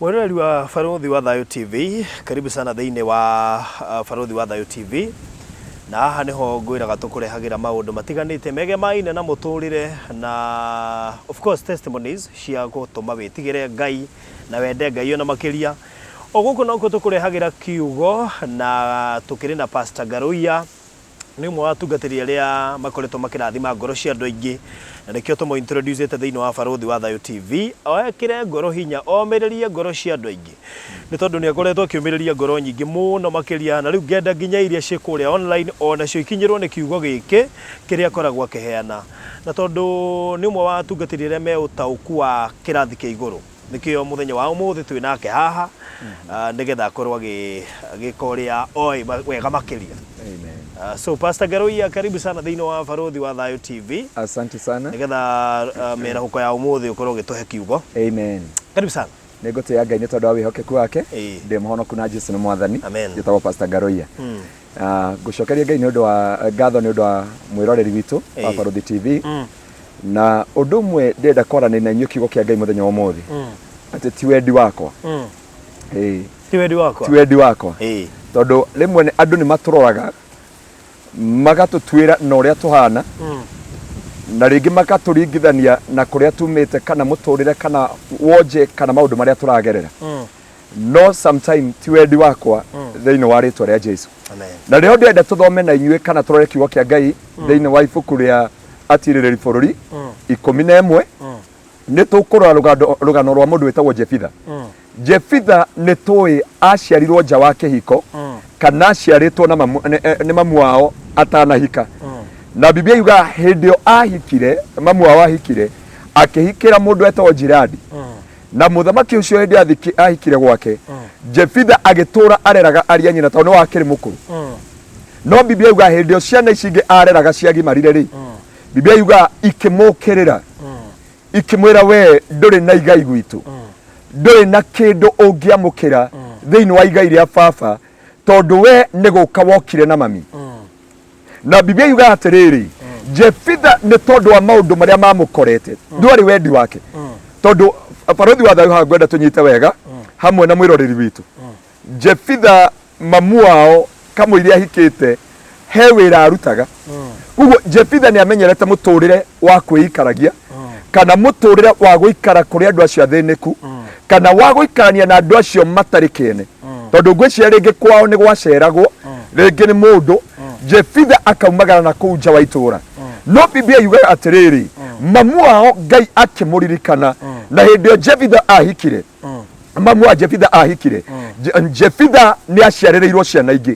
Mweroreri wa Barothi wa Thayo TV, karibu sana thiini wa Barothi wa Thayo TV. Na haha niho ngwiraga tukurehagira maundu matiganite mege maine na muturire na of course testimonies cia gutuma witigire Ngai na wende Ngai ona makiria. Oguko no tukurehagira kiugo na tukiri na Pastor Garoia ni mwe atungatiri aria makoretwo makirathima ngoro cia andu aingi na nikio tumo introduce thiini wa Barothi wa Thayo TV oekire ngoro hinya omiririe ngoro cia andu aingi ni tondu ni akoretwo akiumiriria ngoro nyingi muno makiria na riu ngenda nginya iria cikuria online ona cio ikinyirwo ni kiugo giki kiria koragwo akiheana na tondu ni mwe wa atungatiri aria me utauku wa kirathi kia iguru nikio muthenya wa umuthi twinake haha nigetha akorwo agikoria oi wega makiria. Amen. So Pastor Garoia, karibu sana thiini wa Barothi wa Thayo TV. Asante sana. Nigetha mirahuko ya umuthi ukorwo gituhe kiugo. Amen. Karibu sana. Negote Ngai ni tondu wa wihokeku wake. Ndi muhonoku na Jesu ni mwathani. Njitagwo Pastor Garoia. Ngucokeria Ngai ni undu wa ngatho ni undu wa mwiroreri witu wa Barothi TV. Na undu mwe ndenda kwarana na inyuĩ kiugo kia Ngai muthenya wa umuthi. Ati ti wendi wakwa. Ti wendi wakwa. Ti wendi wakwa. Tondu rimwe andu ni maturoraga magatutwira na uria tuhana na ringi makaturingithania na kuria tumite kana muturire kana wonje kana maundu maria turagerera no sometime ti wendi wakwa thiini wa ritwa ria Jesu. Amen. Na rio ndenda tuthome na inyuĩ kana turore kiugo kia Ngai thiini wa ibuku ria Atirĩrĩri bũrũri 11 ni tukurora rugano rwa mundu wetagwo Jefitha. Jefitha ni tuĩ aciarirwo nja wa kĩhiko kana aciarĩtwo na mamu wao atanahika. Na Biblia yuga hĩndĩ ĩyo ahikire mamu wao ahikire akĩhikĩra mũndũ wetagwo Jiradi. Na mũthamaki ũcio hĩndĩ ahikire gwake Jefitha agĩtũra areraga aria nyina tondũ nĩ wakĩrĩ mũkũrũ. No Biblia yuga hĩndĩ ĩyo ciana ici ingĩ areraga ciagimarire rĩ Biblia yuga ikĩmũkĩrĩra ikĩmwĩra we ndũrĩ na igai gwitũ ndũrĩ na kĩndũ ũngĩamũkĩra thĩinĩ wa igai rĩa baba tondu we nĩ gũka wokire na mami. Na Biblia yuga atĩrĩrĩ Jefitha nĩ tondu wa maũndũ marĩa mamũkorete ndwarĩ wendi wake tondu Barothi wa Thayo haha ngwenda tũnyite wega hamwe na mwĩroreri witũ. Jefitha mamu wao kamũira ahikĩte he wĩra arutaga. Koguo Jefitha nĩ amenyerete mũtũrĩre wa kwĩikaragia kana mũtũrĩre wa gũikara kũrĩ andũ acio athĩnĩku kana wa gũikarania na andũ acio matarĩ kĩene tondu ngwĩciria rĩngĩ kwao nĩ gwaceragwo rĩngĩ nĩ mũndũ Jefitha akaumagara na kũu nja wa itũra. No Biblia yuga atĩrĩrĩ mamu wao Ngai akĩmũririkana na hĩndĩ ĩyo Jefitha ahikire mamu wa Jefitha ahikire Jefitha nĩ aciarĩrĩirwo ciana ingĩ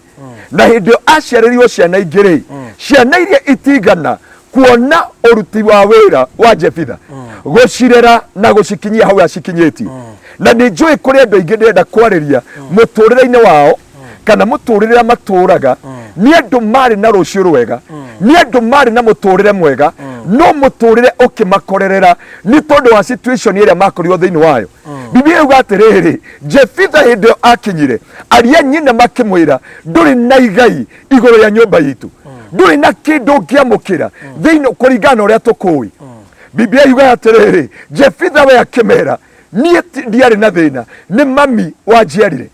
na hĩndĩ ĩyo aciarĩrĩirwo ciana ingĩ rĩ ciana iria itigana kuona uruti wa wĩra wa Jefitha gucirera na gucikinyia hau acikinyĩtie. Na nĩ njũĩ kũrĩ andũ aingĩ ndĩrenda kwarĩria mũtũrĩre-inĩ wao kana mũtũrĩre matũraga nĩ andũ marĩ na rũciũ rwega nĩ andũ marĩ na mũtũrĩre mwega no mũtũrĩre ũkĩmakorerera nĩ tondũ wa situation ĩrĩa makorirwo thĩinĩ wayo. Biblia yuga atĩrĩrĩ Jefitha hĩndĩ ĩyo akinyire aria nyina makĩmwĩra ndũrĩ na igai igũrũ rĩa nyũmba yitũ ndũrĩ na kĩndũ ũngĩamũkĩra thĩinĩ kũringana na ũrĩa tũkũĩ. Biblia yuga atĩrĩrĩ Jefitha we akĩmera niĩ ndiarĩ na thĩna nĩ mami wanjiarire.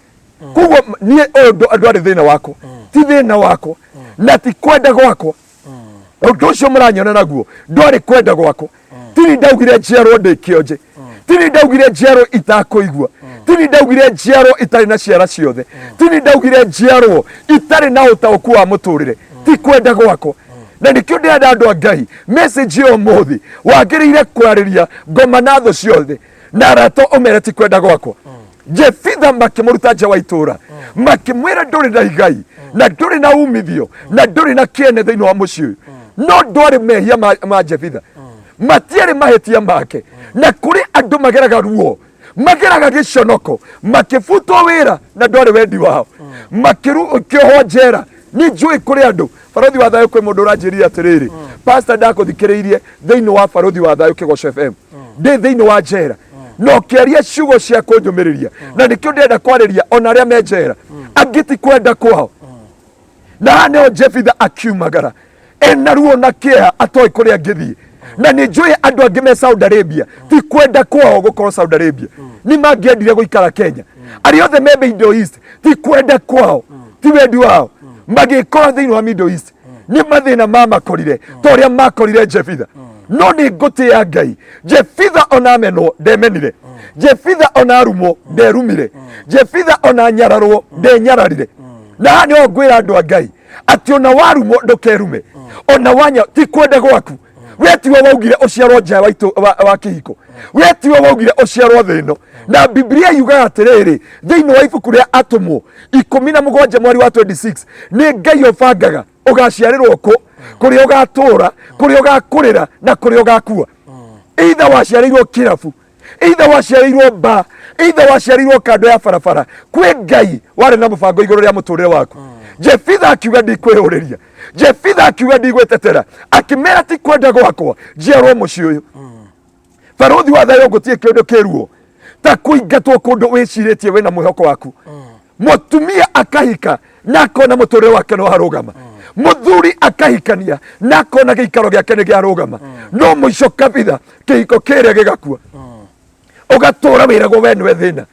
Koguo niĩ andũ arĩ thĩna wakwa ti thĩna wakwa na ti kwenda gwakwa. Ũndũ ũcio mũranyona naguo ndwarĩ kwenda gwakwa. Tini ndaugire njiarwo ndĩ kĩonje tini ndaugire njiarwo itakũigua tini ndaugire njiarwo itarĩ na ciara ciothe tini ndaugire njiarwo itarĩ na ũtaũku wa mũtũrĩre ti kwenda gwakwa. Na nikio ndĩrenda andũ a Ngai message yo mũthĩ wagĩrĩire kwarĩria ngoma na thũ ciothe na arata ũmere ti kwenda gwakwa. Jefitha makĩmũruta nja wa itũra makĩmwĩra ndũrĩ na igai na ndũrĩ na umithio na ndũrĩ na kĩene thĩinĩ wa mũciĩ ũyũ. No ndwarĩ mehia ma Jefitha matiarĩ mahĩtia make na kũrĩ andũ mageraga ruo mageraga gĩconoko makĩbutwo wĩra na ndwarĩ wendi wao makĩohwo njera. Nĩ njũĩ kũrĩ andũ Barothi wa Thayo kwĩ mũndũ ũranjĩrire atĩrĩrĩ pastor ndakũthikĩrĩirie thĩinĩ wa Barothi wa Thayo Kĩgoco FM ndĩ thĩinĩ wa njera no kĩaria ciugo cia kũnjũmĩrĩria na nĩkĩo ndĩrenda kwarĩria ona arĩa me njera angĩ ti kwenda kwao. Na haha nĩho Jefitha akiumagara ena ruo na kĩeha atoĩ kũrĩa angĩthiĩ na nĩ njũĩ andũ angĩ me Saudi Arabia ti kwenda kwao gũkorwo Saudi Arabia ni mangiendire guikara Kenya. Ari othe me Middle East ti kwenda kwao, ti wendi wao. Magikora thiini wa Middle East ni mathina mamakorire ta uria makorire Jefitha. No ni nguti ya Ngai. Jefitha ona menwo ndemenire. Jefitha ona rumo nderumire. Jefitha ona nyararwo ndenyararire. Na ni ogwira andu a Ngai ati ona warumo ndukerume, ona wanya ti kwenda gwaku. We tiwe waugire uciarwo nja wa kihiko, we tiwe waugire uciarwo thino. Na Biblia yugaga atiriri thiini wa ibuku ria Atumwo 17 mweri wa 26 ni Ngai ubangaga ugaciarirwo ku, kuria ugatura, kuria ugakurira na kuria ugakua. Either waciarirwo kirabu, either waciarirwo ba, either waciarirwo kando ya barabara, kwi Ngai wari na mubango iguru ria muturire waku. Jefitha akiuga ndikwihuriria, Jefitha akiuga ndigwetetera, akimera ti kwenda gwakwa njiarwo mucii uyu. Baruthi wa thayo gutie kindu kiruo ta kuingatwo kundu wiciritie wina mwihoko waku. Mutumia akahika na akona muturire wake no harugama, muthuri akahikania na akona giikaro giake ni giarugama, no muico kabitha kihiko kiria gigakua, ugatura wiragwo we niwe thina.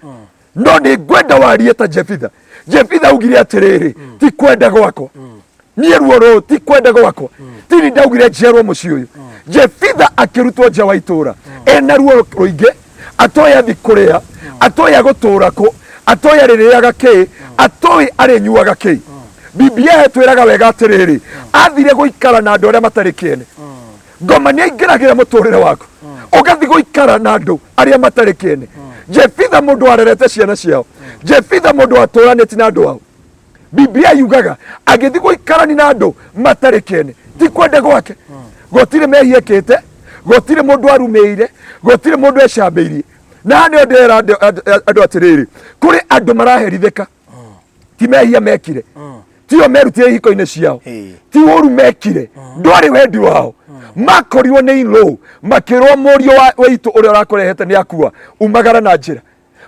No ni ngwenda warie ta Jefitha. Jefitha ugire atiriri ti kwenda gwakwa, nie ruo ru ti kwenda gwakwa, ti ni ndaugire njiarwo mucii uyu. Jefitha akirutwo nja wa itura ena ruo ruingi, atoya thi kuria, atoya gutura ku, atoya ririaga ki, atoy ari nyuaga ki. Biblia twiraga wega atiriri athire guikara na andu aria matari kiene. Ngoma ni aingiragira muturire waku, ugathi guikara na andu aria matari kiene. Jefitha mundu arerete ciana ciao, Jefitha mundu aturanite na andu ao. Biblia yugaga agithi guikarani na andu matari kiene ti kwenda gwake. Gotire mehia kite, gotire mundu arumeire, gotire mundu ecambeirie. Na ni ndera andu atiriri kuri andu maraherithika, ti mehia mekire, ti o merutire hiko-ini ciao, ti uru mekire, ndwari wendi wao. Makorirwo ni ilo, makirwo murio wa itu uria urakurehete ni akua umagara na njira.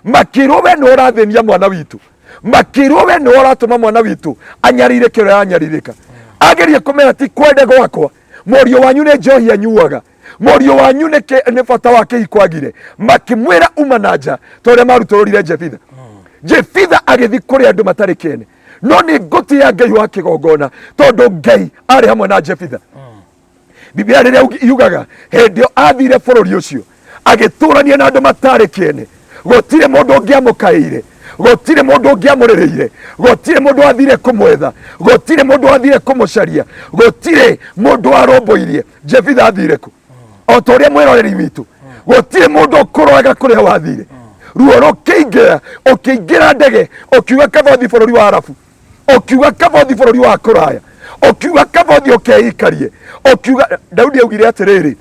Makirwo we ni urathinia mwana witu, makirwo we ni uratuma mwana witu anyarire kiro anyaririka. Agerie kumera ti kwenda gwakwa, murio wanyu ni njohi anyuaga, murio wanyu ni bata wake ikwagire. Makimwira uma na nja ta uria maruturire Jefitha. Jefitha agithi kuri andu matari kiene, no ni nguti ya Ngai wa kigongona tondu Ngai ari hamwe na Jefitha. Biblia riria yugaga hendio athire bururi ucio agiturania na andu matari kiene, gotire mundu ngiamukaire, gotire mundu ngiamurireire, gotire mundu athire kumwetha, gotire mundu athire kumucaria, gotire mundu aromboirie. Jefitha athire ku o ta uria mwiroreri witu, gotire mundu kuroraga kuria wathire. Ruo rukiingira, ukiingira ndege ukiuga kabothi bururi wa Arabu, ukiuga kabothi bururi wa kuraya, ukiuga kabothi ukeikarie, ukiuga. Daudi augire atiriri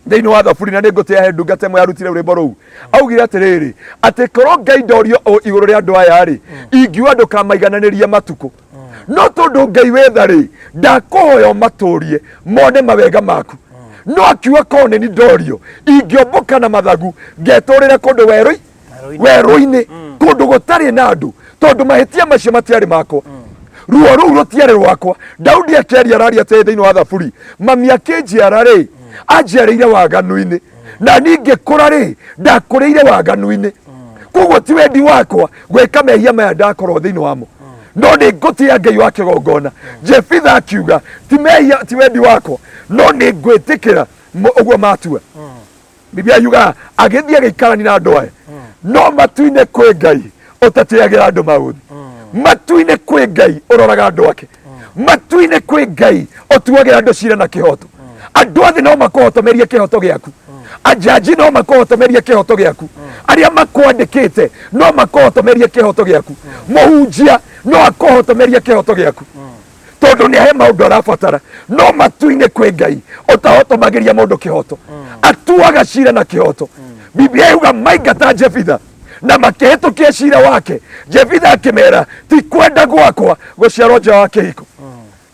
thiini wa thaburi, na ni nguti ya ndungata imwe yarutire rwimbo ruu, augire atiriri ati korwo Ngai ndorio iguru ria andu aya ri ingiuga ndukamaigananiria matuku, no tondu Ngai wetha ri ndakuhoya maturie mone mawega maku. No akiuga kone ni ndorio ingiomboka na mathagu ngeturire kundu werui-ini, kundu gutari na andu, tondu mahitia macio matiari makwa, ruo ruu rutiari rwakwa. Daudi akeria araria te thiini wa thaburi, mami akinjiara ri anjiarĩire waganu-ini, na ningĩkũra ri ndakũrĩire waganu-ini. Koguo ti wendi wakwa gwĩka mehia maya ndakorwo thĩinĩ wamo, no nĩ ngũti ya Ngai wa kĩgongona. Jefitha akiuga ti mehia, ti wendi wakwa, no nĩ ngwĩtĩkĩra ũguo matua. Biblia yugaga agĩthiĩ agĩikarani na andũ aya, no matu-inĩ kwĩ Ngai ũtatĩagĩra andũ maũthĩ, matu-inĩ kwĩ Ngai ũroraga andũ ake, matu-inĩ kwĩ Ngai ũtuagĩra andũ cira na kĩhoto. Andũ athĩ no makũhotomerie kĩhoto gĩaku, ajaji no makũhotomerie kĩhoto gĩaku, arĩa makwandĩkĩte no makũhotomerie kĩhoto gĩaku, mũhunjia no akũhotomerie kĩhoto gĩaku, tondu nĩ ahe maũndũ arabatara. No matu-inĩ kwĩ Ngai ũtahotomagĩria mũndũ kĩhoto, atuaga cira na kĩhoto. Biblia yuga maingata Jefitha na makĩhĩtũkia cira wake. Jefitha akĩmera ti kwenda gwakwa gũciarwo nja wa kĩhiko.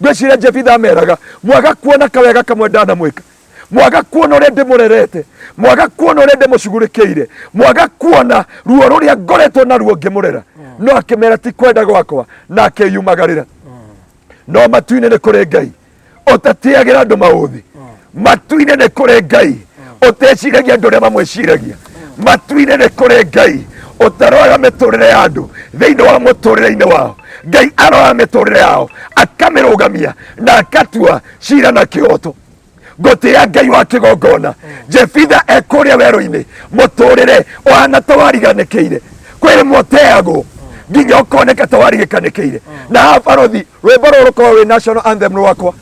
Ngwĩciria Jefitha ameraga mwaga kuona kawega kamwe ndanamwĩka, mwaga kuona ũrĩa ndĩmũrerete, mwaga kuona ũrĩa ndĩmũcugurĩkĩire, mwaga kuona ruo rũrĩa ngoretwo naruo ngĩmũrera. No akĩmera ti kwenda gwakwa na akĩyumagarĩra. No matu-inĩ nĩ kũrĩ Ngai ũtatĩagĩra andũ maũthĩ, matu-inĩ nĩ kũrĩ Ngai ũteciragia andũ arĩa mamwĩciragia, matu-inĩ nĩ kũrĩ Ngai ũtaroraga mĩtũrĩre ya andũ thĩinĩ wa mũtũrĩre-inĩ wao. Ngai aroraga mĩtũrĩre yao akamĩrũgamia na akatua cira na kĩhoto. Ngũtĩĩa Ngai wa kĩgongona. Jefitha ekũrĩa werũ-inĩ mũtũrĩre ũhana ta wariganĩkĩire, kwĩ mũteagwo nginya ũkoneka ta warigĩkanĩkĩire. Na haha barothi rwĩmbo rũrũ rũkorwo wĩ national anthem rwakwa,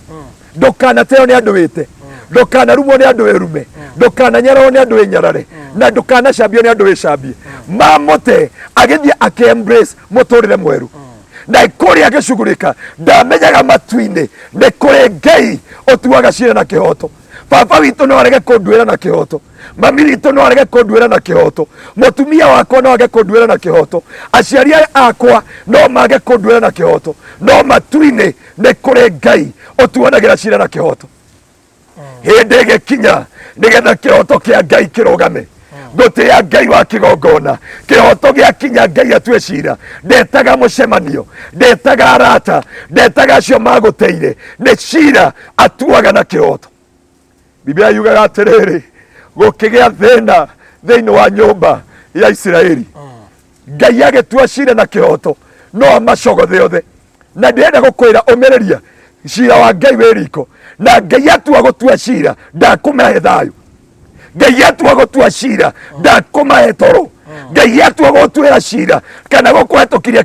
ndũkanateo nĩ andũ wĩte, ndũkanarumwo nĩ andũ wĩrume, ndũkananyararwo nĩ andũ wĩnyarare, na ndũkanacambio nĩ andũ wĩcambie. Mamũte agĩthiĩ akĩ-embrace mũtũrĩre mwerũ. Na kũrĩa agĩcugurĩka ndamenyaga matu-inĩ nĩ kũrĩ Ngai ũtuaga cira na kĩhoto. Baba witũ no arege kũnduĩra na kĩhoto, mami witũ no arege kũnduĩra na kĩhoto, mũtumia wakwa no age kũnduĩra na kĩhoto, aciari akwa no mage kũnduĩra na kĩhoto, no matu-inĩ nĩ kũrĩ Ngai ũtuanagĩra cira na kĩhoto. Hĩndĩ ĩgĩkinya nĩgetha kĩhoto kĩa Ngai kĩrũgame. Ngũtĩĩa Ngai wa kĩgongona, kĩhoto gĩakinya Ngai atue cira. Ndetaga mũcemanio, ndetaga arata, ndetaga acio magũteire, nĩ cira atuaga na kĩhoto. Biblia yugaga atĩrĩrĩ, gũkĩgĩa thĩna thĩinĩ wa nyũmba ya Isiraeli, Ngai agĩtua cira na kĩhoto, no amacogothe othe. Na ndĩrenda gũkwĩra ũmĩrĩria, cira wa Ngai wĩ riko, na Ngai atua gũtua cira ndakũmahe thayũ. Ngai atua gũtua cira ndakũmahe toro. Ngai atua gũtuĩra cira kana gũkũhetũkiria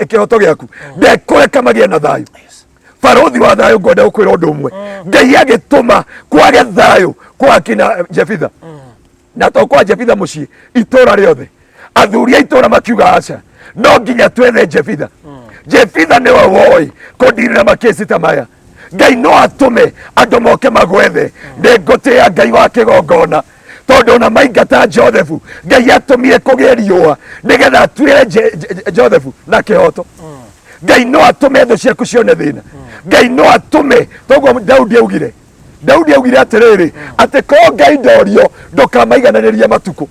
kĩhoto gĩaku ndekũreka magĩe na thayũ. Barothi wa thayũ ngwenda gũkwĩra ũndũ ũmwe, Ngai agĩtũma kwage thayũ kwa kina Jefitha, na to kwa Jefitha mũciĩ, itũra rĩothe. Athuri a itũra makiuga aca, no nginya twethe Jefitha. Jefitha nĩwe woĩ kũndirĩra makesi ta maya. Ngai no atũme andũ moke magwethe. Nĩngũtĩĩa Ngai wa kĩgongona, tondũ ona maingata Josephu, Ngai atũmire kũgĩe riũa nĩgetha atuĩre Josephu na kĩhoto. Ngai no atũme thũ ciaku cione thĩna. Ngai no atũme, toguo Daudi augire atĩrĩrĩ, atĩ korwo Ngai ndorio ndũkamaigananĩria matukũ,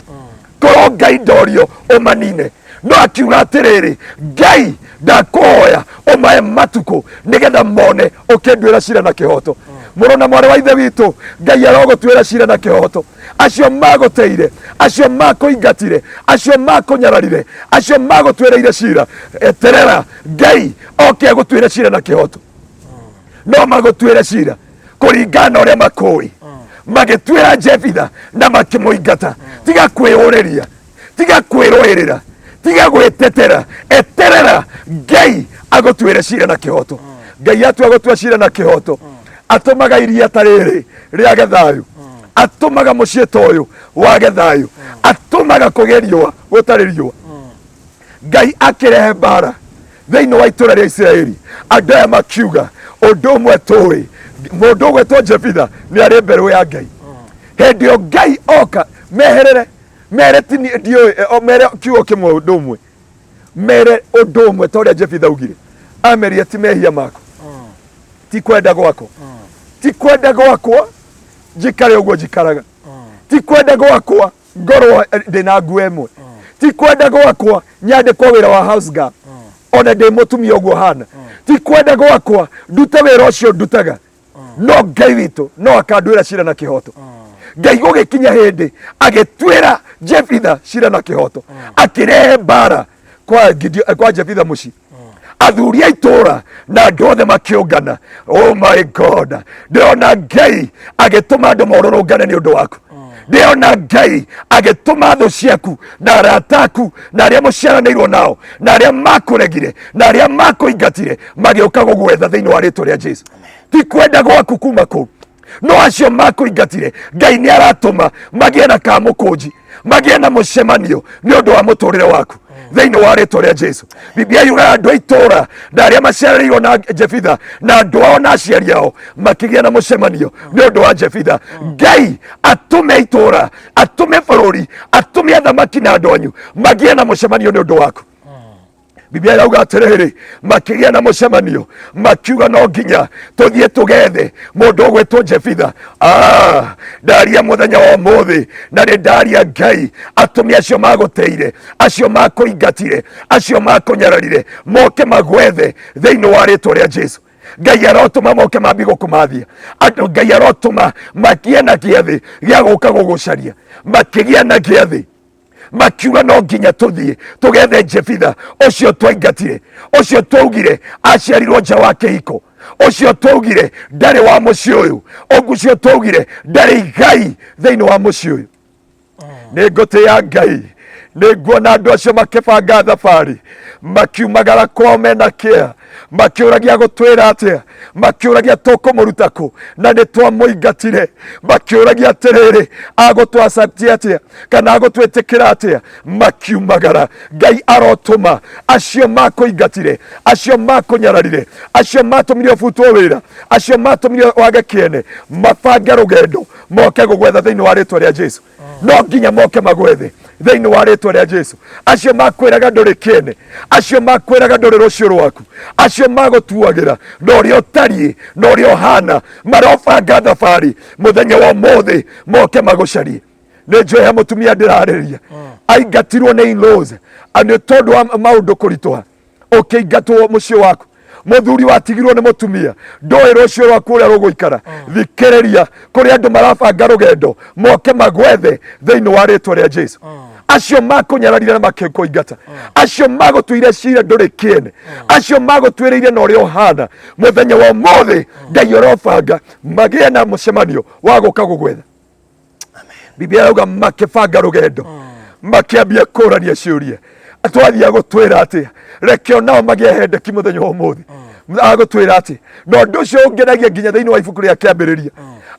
korwo Ngai ndorio ũmanine. No akiuga atĩrĩrĩ, Ngai ndakũhoya ũmahe matukũ nĩgetha mone ũkĩnduĩra cira na kĩhoto. Mũrũ na mwarĩ wa ithe witũ, Ngai arogũtuĩra cira na kĩhoto. Acio magũteire, acio makũingatire, acio makũnyararire, acio magũtuĩrĩire cira, eterera Ngai oke agũtuĩre cira na kĩhoto. No magũtuĩre cira kũringana na ũrĩa makũĩ. Magĩtuĩra Jefitha na makĩmũingata. Tiga kwĩyũrĩria, tiga kwĩrũĩrĩra, tiga gwĩtetera, eterera Ngai agũtuĩre cira na kĩhoto. Ngai atua gũtua cira na kĩhoto, atũmaga iria ta rĩrĩ rĩage thayũ, atũmaga mũciĩ ta ũyũ wage thayũ, atũmaga kũgĩe riũa gũtarĩ riũa. Ngai akĩrehe mbara thĩinĩ wa itũra rĩa Isiraeli. Andũ aya makiuga ũndũ ũmwe tũĩ, mũndũ ũgwĩtwo Jefitha nĩ arĩ mberũ ya Ngai. Hĩndĩ ĩyo Ngai oka meherere, mere ti ndiũĩ, mere kiugo kĩmwe ũndũ ũmwe, mere ũndũ ũmwe ta ũrĩa Jefitha augire, amerie ti mehia mako, ti kwenda gwakwa, ti kwenda gwakwa njikare ũguo njikaraga, ti kwenda gwakwa ngorwo ndĩna nguo ĩmwe, ti kwenda gwakwa nyandĩkwo wĩra wa house girl ona ndĩ mũtumia ũguo hana, ti kwenda gwakwa ndute wĩra ũcio ndutaga. No Ngai witũ no akanduĩra cira na kĩhoto. Ngai gũgĩkinya hĩndĩ agĩtuĩra Jefitha cira na kĩhoto, akĩrehe mbara kwa Jefitha mũciĩ. Athuri a itũra na andũ othe makĩũngana. Oh my God, ndĩrona Ngai agĩtũma andũ morũrũngane nĩ ũndũ waku. Ndĩrona Ngai agĩtũma thũ ciaku na arata aku na arĩa mũciaranĩirwo nao na arĩa makũregire na arĩa makũingatire magĩũka gũgwetha thĩinĩ wa rĩĩtwa rĩa Jesũ. Ti kwenda gwaku kuma kũu, no acio makũingatire Ngai nĩ aratũma magĩe na kamũkũnji, magĩe na mũcemanio nĩ ũndũ wa mũtũrĩre waku thĩinĩ wa rĩĩtwa rĩa Jesũ. Biblia yugaga andũ a itũra na arĩa maciarĩirwo na Jefitha na andũ ao na aciari ao makĩgĩa na mũcemanio nĩ ũndũ wa Jefitha. Ngai atũme itũra, atũme bũrũri, atũme athamaki na andũ anyu magĩe na mũcemanio nĩ ũndũ waku. Biblia yauga atĩrĩrĩ, makĩgĩa na mũcemanio makiuga no nginya tũthiĩ tũgethe mũndũ ũgwĩtwo Jefitha. Ndaria mũthenya wa ũmũthĩ na nĩ ndaria Ngai atũme acio magũteire, acio makũingatire, acio makũnyararire moke magwethe thĩinĩ wa rĩĩtwa rĩa Jesũ. Ngai arotũma moke mambi gũkũmathia, Ngai arotũma magĩe na gĩathĩ gĩa gũka gũgũcaria, makĩgĩa na gĩathĩ makiuga no nginya tuthie tugethe Jefitha ucio twaingatire, ucio twaugire aciarirwo nja wa kihiko, ucio twaugire ndari wa muciĩ uyu, ucio twaugire ndari Ngai thiini wa muciĩ uyu. Nĩ ngũtĩĩa Ngai, nĩ nguona andũ acio makĩbanga thabarĩ makiumagara kwao mena kĩeha makiũragia gũtwĩra atĩa, makiũragia tũkũmũruta kũ na nĩ twamũingatire, makiũragia atĩrĩrĩ agũtwacatia atĩa kana agũtwĩtĩkĩra atĩa, makiumagara. Ngai arotũma acio makũingatire, acio makũnyararire, acio matũmire ũbutwo wĩra, acio matũmire wage kĩene, mabange rũgendo moke gũgwetha thĩinĩ wa rĩtwa rĩa Jesu. No nginya moke magwethe thĩinĩ wa rĩtwa rĩa Jesu. Acio makwĩraga ndũrĩ kĩene, acio makwĩraga ndũrĩ rũciũ rwaku, acio magũtuagĩra na ũrĩa ũtariĩ na ũrĩa ũhana, marobanga thabarĩ mũthenya wa ũmũthĩ moke magũcarie. Nĩ njũĩ he mũtumia ndĩrarĩria aingatirwo nĩ in-laws nĩ tondũ wa maũndũ kũritũha. Ũkĩingatwo mũciĩ waku, muthuri watigirwo nĩ mũtumia, ndũĩ rũciũ rwaku ũrĩa rũgũikara. Thikĩrĩria, kũrĩ andũ marabanga rũgendo moke magwethe thĩinĩ wa rĩtwa rĩa Jesu. Acio makũnyararire na makĩkũingata, acio magũtuire cira ndũrĩ kĩene, acio magũtuĩrĩire na ũrĩa ũhana, mũthenya wa ũmũthĩ Ngai ũrobanga magĩe na mũcemanio wa gũka gũgwetha. Biblia yauga makĩbanga rũgendo makĩambia kũũrania ciũria, twathiĩ gũtwĩra atĩa, reke onao magĩe hendeki mũthenya wa ũmũthĩ agũtwĩra atĩ. Na ũndũ ũcio ũngenagia nginya thĩinĩ wa ibuku rĩa kĩambĩrĩria,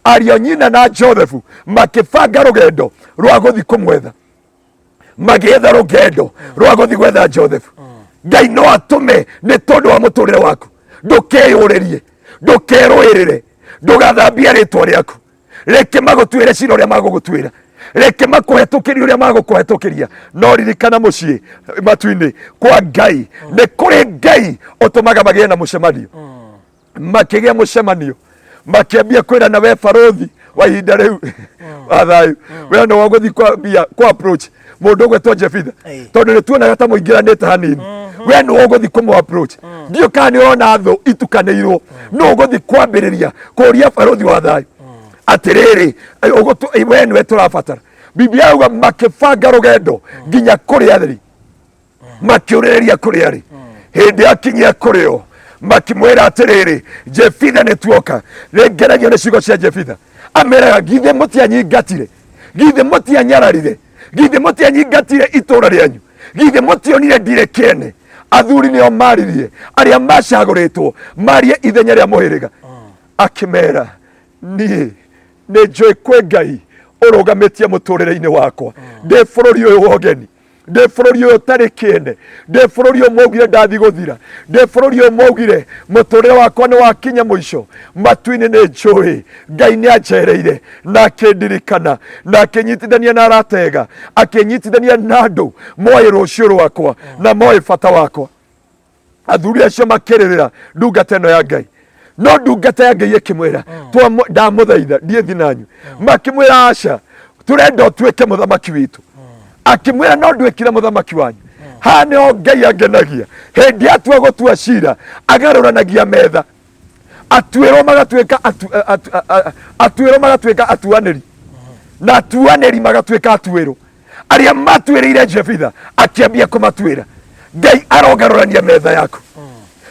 ariũ nyina na Joseph makĩbanga rũgendo rwa gũthiĩ kũmwetha, magĩetha rũgendo rwa gũthiĩ gwetha Joseph. Ngai no atũme nĩ tondũ wa mũtũrĩre waku, ndũkeyũrĩrie, ndũkerũĩrĩre, ndũgathambie rĩtwa rĩaku, reke magũtuĩre cira ũrĩa magũgũtuĩra, reke makũhetũkĩrie ũrĩa magũkũhetũkĩria. No ririkana mũciĩ matu-inĩ kwa Ngai nĩ kũrĩ Ngai ũtũmaga magĩe na mũcemanio. Makĩgĩa mũcemanio makĩambia kwĩra na we barothi wa ihinda rĩu wa thayũ, we no wagũthiĩ kwambia kwa approach mũndũ ũgwĩtwo Jefitha, tondũ nĩ tuonaga ta mũingĩranĩte hanini. We no ũgũthiĩ kũmũ approach, ndiũ kana nĩ ũrona thũ itukanĩirwo, no ũgũthiĩ kwambĩrĩria kũria barothi wa thayũ atĩrĩrĩ we nĩwe tũrabatara. Biblia yauga makĩbanga rũgendo nginya kũrĩ atheri, makĩũrĩrĩria kũrĩ arĩ. Hĩndĩ akinyia kũrĩ o makĩmwĩra atĩrĩrĩ, Jefitha nĩ tuoka. Nĩngenagio nĩ ciugo cia Jefitha, ameraga githĩ mũtianyingatire, githĩ mũtianyararire, githĩ mũtianyingatire itũũra rĩanyu, githĩ mũtionire ndirĩ kĩene. Athuri nĩo maririe, arĩa macagũrĩtwo marie ithenya rĩa mũhĩrĩga. Akĩmera, niĩ nĩ njũĩ kwĩ Ngai ũrũgamĩtie mũtũrĩre-inĩ wakwa, ndĩ bũrũri ũyũ wa ũgeni, ndĩ bũrũri ũyũ ũtarĩ kĩene, ndĩ bũrũri ũyũ mwaugire ndathi gũthira, ndĩ bũrũri ũyũ mwaugire mũtũrĩre wakwa nĩ wakinya mũico. Matu-inĩ nĩ njũĩ Ngai nĩ anjereire na akĩndirikana na akĩnyitithania na aratega, akĩnyitithania na andũ moĩ rũciũ rwakwa na moĩ bata wakwa. Athuri acio makĩrĩrĩra ndungata ĩno ya Ngai, no ndungata ya Ngai ĩkĩmwĩra ndamũthaitha ndiĩ thiĩ nanyu. Makĩmwĩra aca, tũrenda ũtuĩke mũthamaki witũ. Akĩmwĩra no ndwĩkire mũthamaki wanyu. Haha nĩho Ngai angenagia, hĩndĩ atua gũtua cira agarũranagia metha, atuĩrwo magatuĩka atuanĩri na atuanĩri magatuĩka atuĩrwo. Arĩa matuĩrĩire Jefitha akĩambia kũmatuĩra. Ngai arogarũrania metha yaku,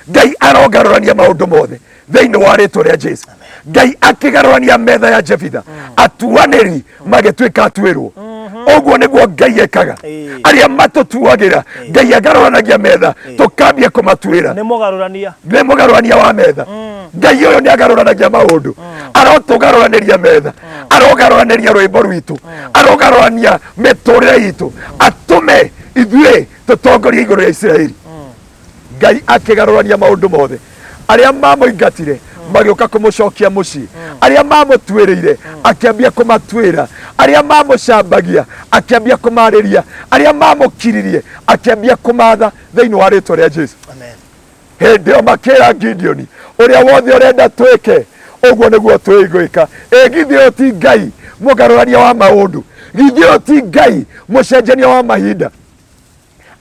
Ngai arogarũrania maũndũ mothe thĩinĩ wa rĩtwa rĩa Jesu. Ngai akĩgarũrania metha ya Jefitha, atuanĩri magĩtuĩka atuĩrwo. Ũguo nĩguo Ngai ekaga, arĩa matũtuagĩra Ngai agarũranagia metha tũkambia kũmatuĩra. Nĩ mũgarũrania wa metha. Ngai ũyũ nĩ agarũranagia maũndũ, arotũgarũranĩria metha, arogarũranĩria rwĩmbo rwitũ, arogarũrania mĩtũrĩre itũ, atũme ithuĩ tũtongorie igũrũ rĩa Isiraeli. Ngai akĩgarũrania maũndũ mothe. Arĩa mamũingatire magĩũka kũmũcokia mũciĩ, arĩa mamũtuĩrĩire akĩambia kũmatuĩra, arĩa mamũcambagia akĩambia kũmarĩria, arĩa mamũkiririe akĩambia kũmatha thĩinĩ wa rĩtwa rĩa Jesu. Hĩndĩ ĩyo makĩra Gideoni, ũrĩa wothe ũrenda twĩke ũguo nĩguo twĩgwĩka. Githĩ ũyũ ti Ngai mũgarũrania wa maũndũ? Githĩ ũyũ ti Ngai mũcenjania wa mahinda?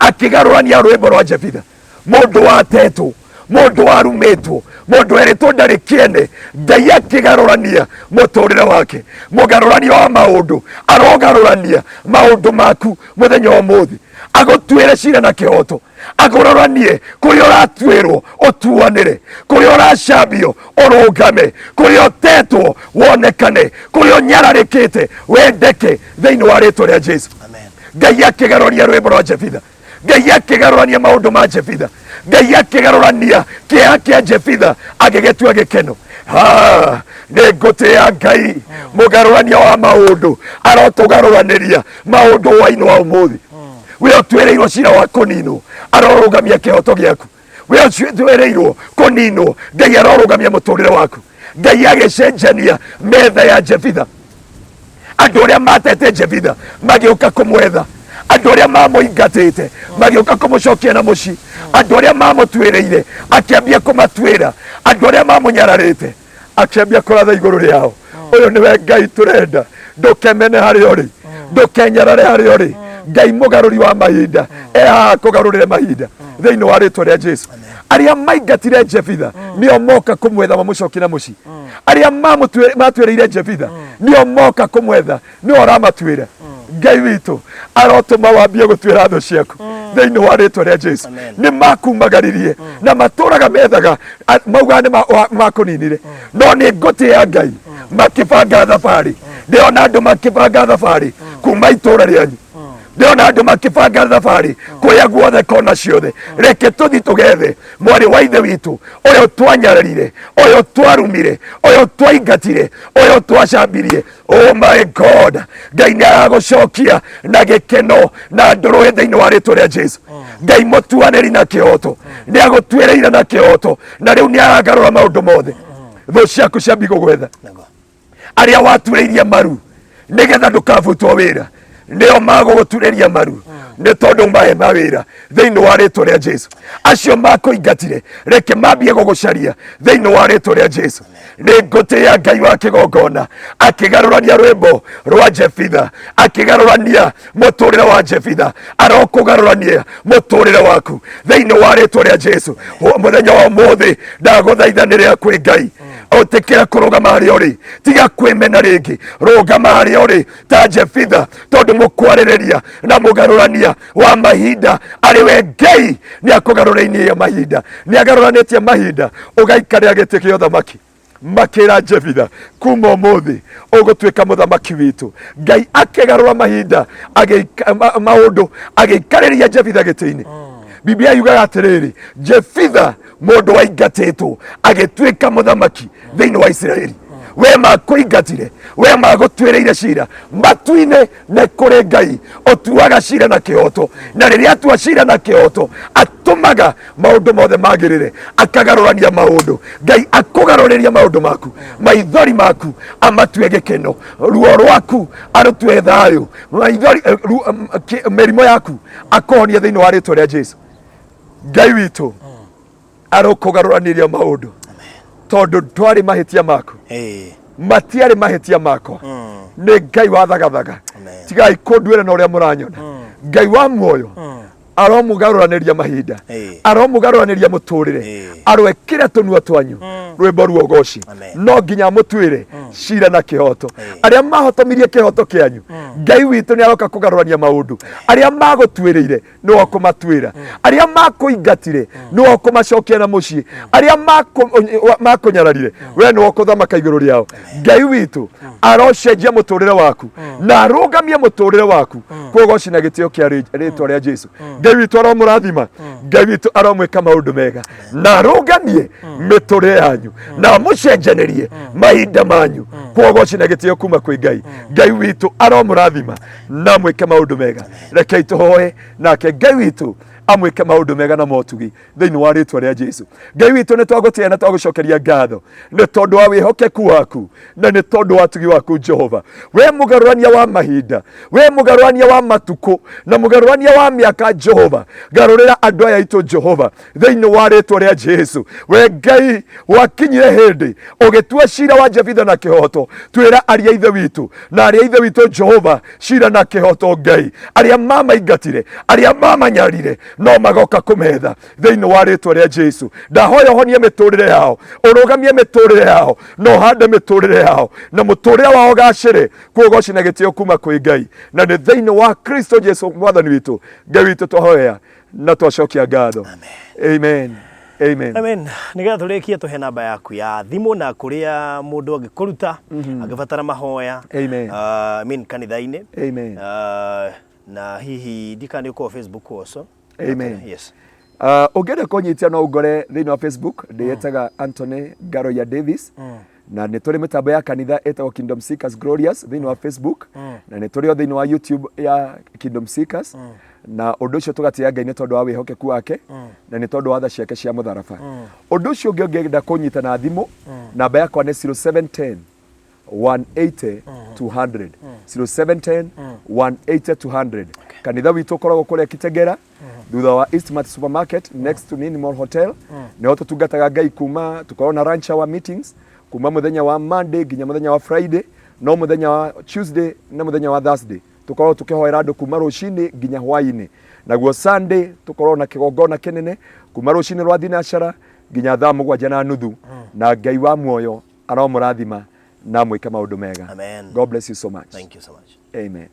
Akĩgarũrania rwĩmbo rwa Jefitha, mũndũ watetwo, mundu warumitwo, mundu eritwo ndari kiene, Ngai akigarurania muturire wake, mugarurania wa maundu, arogarurania maundu maku muthenya wa muthi, agutwire cira na kihoto, agururanie kuria uratwirwo utuanire, kuria uracambio urungame, kuria utetwo wonekane, kuria unyararikite wendeke thiini wa ritwa ria Jesu. Ngai akigarurania rwimbo rwa Jefitha, Ngai akigarurania maundu ma Jefitha, Ngai akigarurania kieha kia Jefitha agigetua gikeno. Nĩ ngũtĩa Ngai mũgarũrania wa maundu, arotugarũraniria maundu hwainĩ wa ũmũthĩ. We ũtwĩrĩirwo cira wa kũninwo, arorũgamia kĩhoto gĩaku. We ũtwĩrĩirwo kũninwo, Ngai arorũgamia mũtũrĩre waku. Ngai agĩcenjania metha ya Jefitha. Andũ arĩa matete Jefitha magĩũka kũmwetha, andũ arĩa mamũingatĩte magĩũka kũmũcokia na mũciĩ, andũ arĩa mamũtuĩrĩire akĩambia kũmatuĩra, andũ arĩa mamũnyararĩte akĩambia kũratha igũrũ rĩao. Ũyũ nĩwe Ngai tũrenda, ndũkemene harĩa ũrĩ, ndũkenyarare harĩa ũrĩ. Ngai mũgarũri wa mahinda ehaha kũgarũrĩre mahinda thĩinĩ wa rĩtwa rĩa Jesu. Arĩa maingatire Jefitha nĩo moka kũmwetha mamũcokie na mũciĩ. Arĩa matuĩrĩire Jefitha nĩo moka kũmwetha, nĩo aramatuĩra. Ngai witũ arotũma wambie gũtuĩra thũ ciaku thĩinĩ wa rĩtwa rĩa Jesu. Nĩ makumagaririe na matũraga methaga maugaga nĩ makũninire, no nĩ ngũtĩa Ngai makĩbanga thabarĩ. Ndĩona andũ makĩbanga thabarĩ kuma itũra rĩanyu, ndĩona andũ makĩbanga thabarĩ kũrĩa guothe kona ciothe. Reke tũthi tũgethe mwarĩ wa ithe witũ ũyũ twanyararire, ũyũ twarumire, ũyũ twaingatire, ũyũ twacambirie. Oh my God, Ngai nĩ agũcokia na gĩkeno na ndũrũĩ thĩinĩ wa rĩtwa rĩa Jesu. Ngai mũtuanĩri na kĩhoto nĩ agũtuĩrĩire na kĩhoto, na rĩu nĩ aragarũra maũndũ mothe. Thũ ciaku ciambi gũgwetha, arĩa watuĩrĩirie maru nĩgetha ndũkabutwo wĩra, nĩo magũgũturĩria maru nĩ tondũ mahe mawĩra thĩinĩ wa rĩtwa rĩa Jesu. Acio makũingatire reke mambie gũgũcaria thĩinĩ wa rĩtwa rĩa Jesu. Nĩ ngũtĩa Ngai wa kĩgongona akĩgarũrania rwĩmbo rwa Jefitha, akĩgarũrania mũtũrĩre wa Jefitha, arokũgarũrania mũtũrĩre waku thĩinĩ wa rĩtwa rĩa Jesu. Mũthenya wa ũmũthĩ ndagũthaithanĩrĩra kwĩ Ngai ũtĩkĩra kũrũgama harĩa ũrĩ, tiga kwĩmena rĩngĩ, rũgama harĩa ũrĩ ta Jefitha, tondũ mũkwarĩrĩria na mũgarũrania wa mahinda arĩ we Ngai nĩ akũgarũrĩirie mahinda, nĩ agarũranĩtie mahinda ũgaikarĩra gĩtĩ gĩa ũthamaki. Makĩra Jefitha kuma ũmũthĩ ũgũtuĩka mũthamaki witũ. Ngai akĩgarũra mahinda maũndũ agĩikarĩria Jefitha gĩtĩ-inĩ. Biblia yugaga atĩrĩrĩ, Jefitha mũndũ waingatĩtwo agĩtuĩka mũthamaki thĩinĩ wa Isiraeli. We makũingatire, we magũtuĩrĩire cira matu-inĩ nĩ kũrĩ Ngai ũtuaga cira na kĩhoto, na rĩrĩa atua cira na kĩhoto atũmaga maũndũ mothe magĩrĩre, akagarũrania maũndũ. Ngai akũgarũrĩria maũndũ maku, maithori maku amatue gĩkeno, ruo rwaku arũtue thayũ, mĩrimũ yaku akũhonia thĩinĩ wa rĩtwa rĩa Jesu. Ngai witũ arokũgarũranĩria maũndũ tondũ ndwarĩ mahĩtia maku, matiarĩ mahĩtia makwa. Nĩ Ngai wa thagathaga, tigai kũnduĩra na ũrĩa mũranyona. Ngai wa muoyo aromũgarũranĩria mahinda, aromũgarũranĩria mũtũrĩre, arwekĩra tũnua twanyu rwĩmbo ruo goci. No nginya mũtuĩre cira na kĩhoto. Arĩa mahotomirie kĩhoto kĩanyu, Ngai witũ nĩ aroka kũgarũrania maũndũ. Arĩa magũtuĩrĩire nĩwe ũkũmatuĩra, arĩa makũingatire nĩwe ũkũmacokia na mũciĩ, arĩa makũnyararire we nĩwe ũkũthamaka igũrũ rĩao. Ngai witũ arocenjia mũtũrĩre waku na arũgamie mũtũrĩre waku kũgoci na gĩtĩo kĩa rĩtwa rĩa Jesu. Ngai witũ aromũrathima, Ngai witũ aromwĩka maũndũ mega na arũgamie mĩtũrĩre yanyu na mũcenjanĩrie mahinda manyu kũgoci na gĩtĩo kuma kwĩ Ngai. Ngai witũ aromũrathima na mwĩke maũndũ mega. Rekei tũhoe nake Ngai witũ amwĩke maũndũ mega na motugi thĩinĩ wa rĩtwa rĩa Jesu. Ngai witũ nĩ twagũtĩĩa na twagũcokeria ngatho nĩ tondũ wa wĩhokeku waku na nĩ tondũ wa tugi waku Jehova. We mũgarũrania wa mahinda, we mũgarũrania wa matukũ na mũgarũrania wa mĩaka Jehova, garũrĩra andũ aya aitũ Jehova thĩinĩ wa rĩtwa rĩa Jesu. We Ngai wakinyire hĩndĩ ũgĩtua cira wa Jefitha na kĩhoto, twĩra arĩa ithe witũ na arĩa ithe witũ Jehova cira na kĩhoto. Ngai arĩa mamaingatire, arĩa mamanyarire, no magoka kumetha thiini wa ritwa ria Jesu. Ndahoya honie miturire yao, urugamie miturire yao, no hande miturire yao, na muturire wao gacire kuogoci na gitio kuma kwi Ngai, na ni thiini wa Kristo Jesu mwathani witu. Ngai witu twahoya na twacokia ngatho. Amen. Amen. Amen. Nigetha turikie tuhe namba yaku ya thimu na kuria mundu angikuruta angibatara mahoya. Amen. Kanitha-ini. Amen. Na hihi ndikani uko Facebook also. Amen. Yes. Ungenda kunyitia no ungore thiini wa Facebook ndiyetaga Anthony Garoya Davis. Na nĩ tũrĩ mĩtambo ya kanitha ĩtagwo Kingdom Seekers Glorious thĩinĩ wa Facebook na nĩ tũrĩ o thĩinĩ wa YouTube ya Kingdom Seekers na ũndũ ũcio tũgatĩĩa Ngai nĩ tondũ wa wĩhokeku wake na nĩ tondũ wa tha ciake cia mũtharaba. Ũndũ ũcio ũngĩ ũngĩenda kũnyita na thimũ, namba yakwa nĩ 0710 180 200 0710 180 200. Kanitha witũ ũkoragwo kũrĩa Kitengera thutha wa Eastmart Supermarket next to Nini Mall Hotel. Nĩho tũtungataga Ngai kuma tukorwo na lunch hour meetings kuma muthenya wa Monday nginya muthenya wa Friday, no muthenya wa Tuesday na muthenya wa Thursday tukorwo tukihoera andu kuma rucini nginya hwaini. Naguo Sunday tukorwo na kigongona kinene kuma rucini rwa thinacara nginya thaa 7:30 na Ngai wa muoyo aromurathima na mwike maundu mega. Amen. God bless you so much. Thank you so much. Amen.